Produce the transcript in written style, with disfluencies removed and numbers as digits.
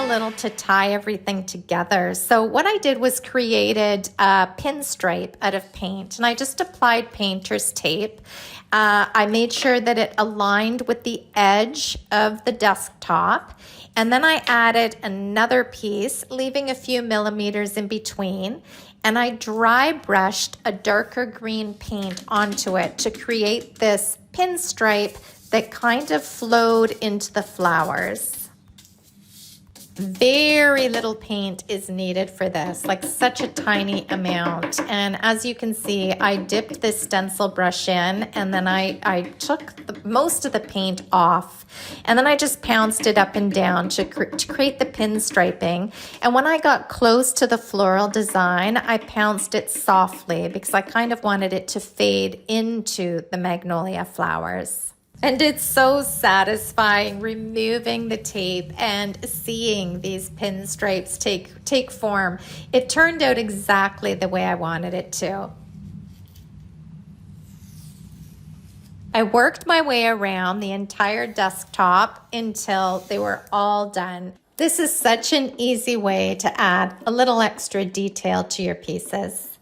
little to tie everything together. So what I did was created a pinstripe out of paint, and I just applied painter's tape. I made sure that it aligned with the edge of the desktop, and then I added another piece, leaving a few millimeters in between, and I dry brushed a darker green paint onto it to create this pinstripe that kind of flowed into the flowers. Very little paint is needed for this, like such a tiny amount. And as you can see, I dipped this stencil brush in, and then I took most of the paint off, and then I just pounced it up and down to create the pinstriping. And when I got close to the floral design, I pounced it softly because I kind of wanted it to fade into the magnolia flowers. And it's so satisfying removing the tape and seeing these pinstripes take form. It turned out exactly the way I wanted it to. I worked my way around the entire desktop until they were all done. This is such an easy way to add a little extra detail to your pieces.